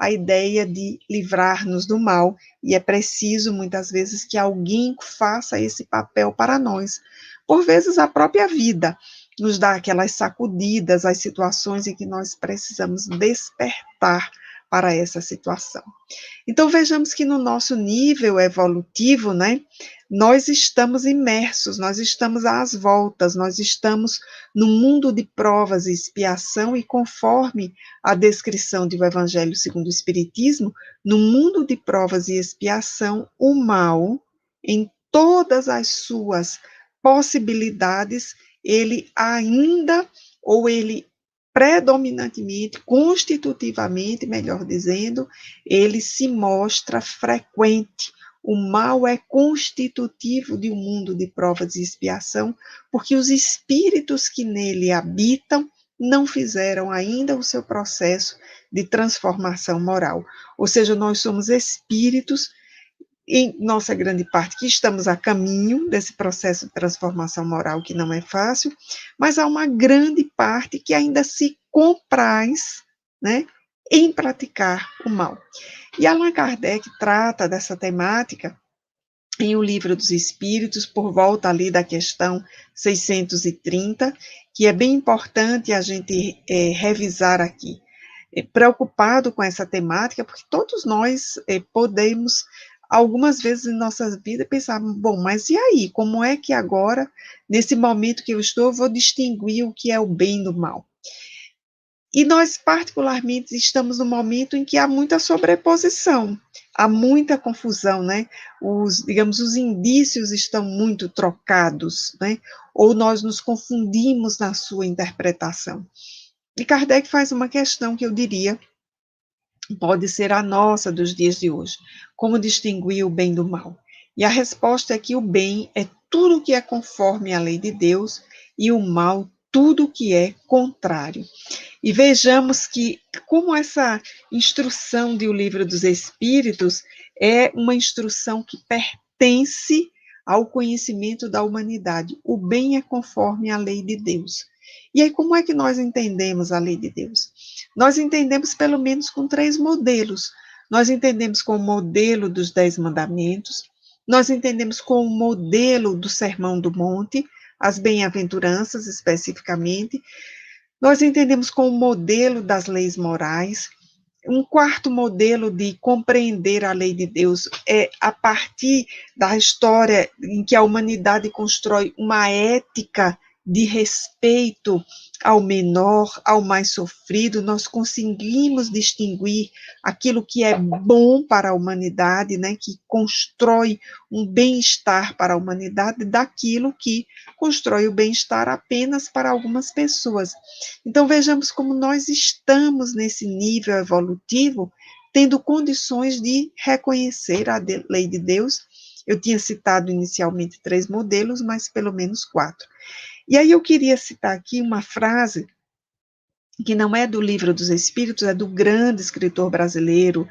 a ideia de livrar-nos do mal, e é preciso, muitas vezes, que alguém faça esse papel para nós. Por vezes, a própria vida nos dá aquelas sacudidas, as situações em que nós precisamos despertar para essa situação. Então, vejamos que no nosso nível evolutivo, né, nós estamos imersos, nós estamos às voltas, nós estamos no mundo de provas e expiação, e conforme a descrição do Evangelho segundo o Espiritismo, no mundo de provas e expiação, o mal, em todas as suas possibilidades, ele ainda, ou ele predominantemente, constitutivamente, melhor dizendo, ele se mostra frequente. O mal é constitutivo de um mundo de provas e expiação, porque os espíritos que nele habitam não fizeram ainda o seu processo de transformação moral. Ou seja, nós somos espíritos, em nossa grande parte, que estamos a caminho desse processo de transformação moral, que não é fácil, mas há uma grande parte que ainda se compraz, né, em praticar o mal. E Allan Kardec trata dessa temática em O Livro dos Espíritos, por volta ali da questão 630, que é bem importante a gente revisar aqui. Preocupado com essa temática, porque todos nós podemos, algumas vezes em nossas vidas, pensar, bom, mas e aí, como é que agora, nesse momento que eu estou, eu vou distinguir o que é o bem do mal? E nós, particularmente, estamos no momento em que há muita sobreposição, há muita confusão, né? Digamos, os indícios estão muito trocados, né? Ou nós nos confundimos na sua interpretação. E Kardec faz uma questão que eu diria pode ser a nossa dos dias de hoje. Como distinguir o bem do mal? E a resposta é que o bem é tudo que é conforme à lei de Deus e o mal tudo que é contrário. E vejamos que como essa instrução do Livro dos Espíritos é uma instrução que pertence ao conhecimento da humanidade. O bem é conforme à lei de Deus. E aí, como é que nós entendemos a lei de Deus? Nós entendemos pelo menos com 3 modelos. Nós entendemos com o modelo dos 10 mandamentos, nós entendemos com o modelo do Sermão do Monte, as bem-aventuranças especificamente, nós entendemos com o modelo das leis morais. Um quarto modelo de compreender a lei de Deus é a partir da história em que a humanidade constrói uma ética de respeito ao menor, ao mais sofrido. Nós conseguimos distinguir aquilo que é bom para a humanidade, né, que constrói um bem-estar para a humanidade, daquilo que constrói o bem-estar apenas para algumas pessoas. Então, vejamos como nós estamos nesse nível evolutivo, tendo condições de reconhecer a lei de Deus. Eu tinha citado inicialmente 3 modelos, mas pelo menos 4. E aí eu queria citar aqui uma frase que não é do Livro dos Espíritos, é do grande escritor brasileiro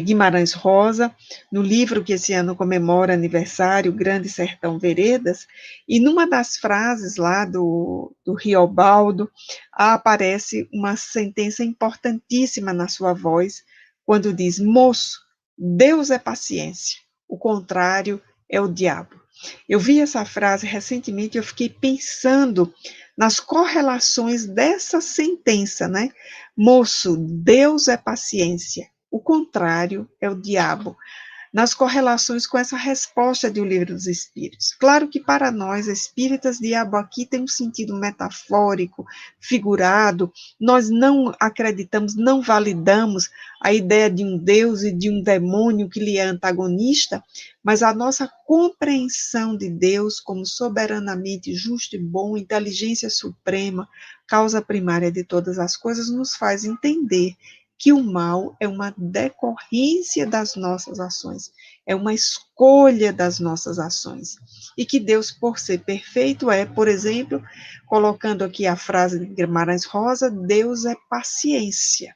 Guimarães Rosa, no livro que esse ano comemora aniversário, Grande Sertão Veredas, e numa das frases lá do Riobaldo, aparece uma sentença importantíssima na sua voz, quando diz, moço, Deus é paciência, o contrário é o diabo. Eu vi essa frase recentemente e eu fiquei pensando nas correlações dessa sentença, né? Moço, Deus é paciência, o contrário é o diabo. Nas correlações com essa resposta do Livro dos Espíritos. Claro que para nós, espíritas, diabo aqui tem um sentido metafórico, figurado, nós não acreditamos, não validamos a ideia de um Deus e de um demônio que lhe é antagonista, mas a nossa compreensão de Deus como soberanamente justo e bom, inteligência suprema, causa primária de todas as coisas, nos faz entender que o mal é uma decorrência das nossas ações, é uma escolha das nossas ações. E que Deus, por ser perfeito, é, por exemplo, colocando aqui a frase de Guimarães Rosa, Deus é paciência,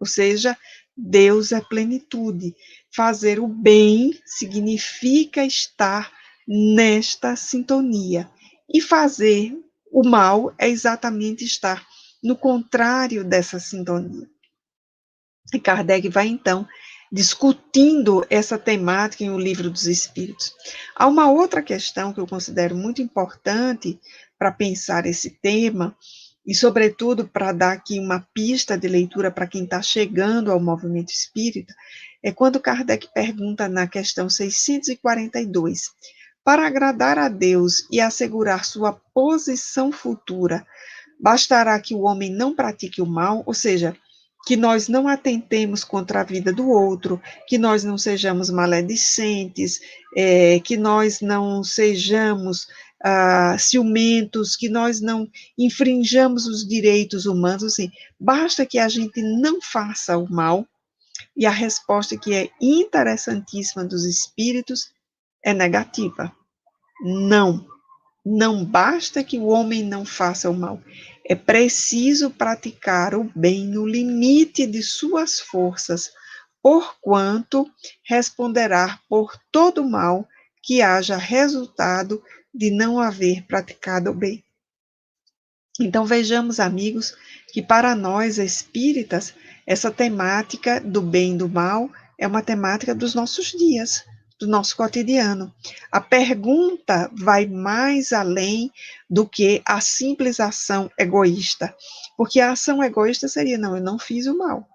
ou seja, Deus é plenitude. Fazer o bem significa estar nesta sintonia. E fazer o mal é exatamente estar no contrário dessa sintonia. E Kardec vai, então, discutindo essa temática em O Livro dos Espíritos. Há uma outra questão que eu considero muito importante para pensar esse tema, e, sobretudo, para dar aqui uma pista de leitura para quem está chegando ao movimento espírita, é quando Kardec pergunta na questão 642, para agradar a Deus e assegurar sua posição futura, bastará que o homem não pratique o mal, ou seja, que nós não atentemos contra a vida do outro, que nós não sejamos maledicentes, que nós não sejamos ciumentos, que nós não infringamos os direitos humanos, assim, basta que a gente não faça o mal, e a resposta que é interessantíssima dos espíritos é negativa. Não. Não basta que o homem não faça o mal, é preciso praticar o bem no limite de suas forças, porquanto responderá por todo o mal que haja resultado de não haver praticado o bem. Então vejamos, amigos, que para nós espíritas, essa temática do bem e do mal é uma temática dos nossos dias, do nosso cotidiano. A pergunta vai mais além do que a simples ação egoísta, porque a ação egoísta seria, não, eu não fiz o mal,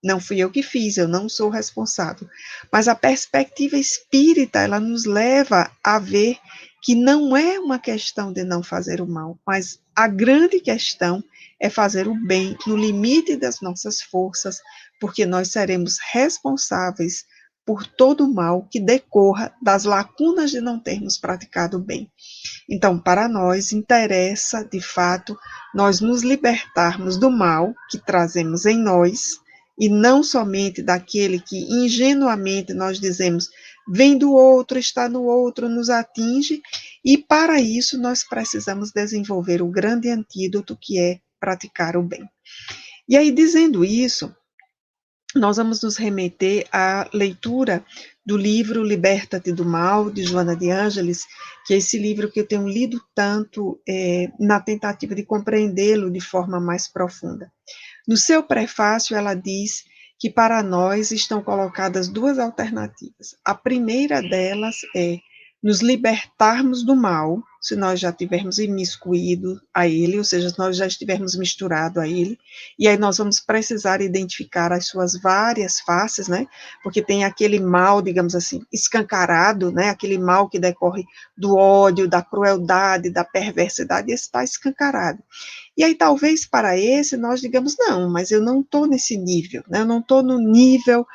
não fui eu que fiz, eu não sou responsável. Mas a perspectiva espírita, ela nos leva a ver que não é uma questão de não fazer o mal, mas a grande questão é fazer o bem no limite das nossas forças, porque nós seremos responsáveis por todo o mal que decorra das lacunas de não termos praticado o bem. Então, para nós, interessa, de fato, nós nos libertarmos do mal que trazemos em nós, e não somente daquele que ingenuamente nós dizemos, vem do outro, está no outro, nos atinge, e para isso nós precisamos desenvolver o grande antídoto que é praticar o bem. E aí, dizendo isso, nós vamos nos remeter à leitura do livro Liberta-te do Mal, de Joana de Ângeles, que é esse livro que eu tenho lido tanto na tentativa de compreendê-lo de forma mais profunda. No seu prefácio, ela diz que para nós estão colocadas duas alternativas. A primeira delas é nos libertarmos do mal, se nós já tivermos imiscuído a ele, ou seja, se nós já estivermos misturado a ele, e aí nós vamos precisar identificar as suas várias faces, né? Porque tem aquele mal, digamos assim, escancarado, né? Aquele mal que decorre do ódio, da crueldade, da perversidade, esse está escancarado. E aí, talvez para esse, nós digamos, não, mas eu não estou nesse nível, né? Eu não estou no nível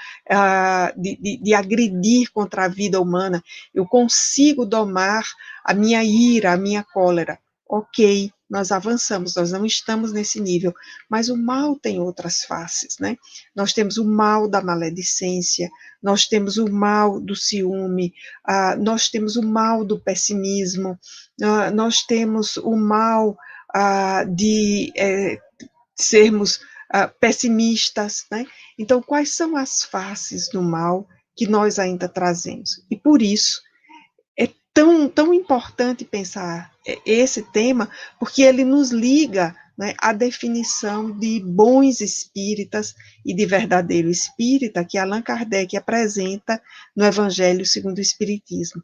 de agredir contra a vida humana, eu consigo domar a minha ira, a minha cólera. Ok, nós avançamos, nós não estamos nesse nível, mas o mal tem outras faces, né? Nós temos o mal da maledicência, nós temos o mal do ciúme, nós temos o mal do pessimismo, nós temos o mal de sermos pessimistas, né? Então, quais são as faces do mal que nós ainda trazemos? E por isso é tão importante pensar esse tema, porque ele nos liga, né, à definição de bons espíritas e de verdadeiro espírita que Allan Kardec apresenta no Evangelho segundo o Espiritismo.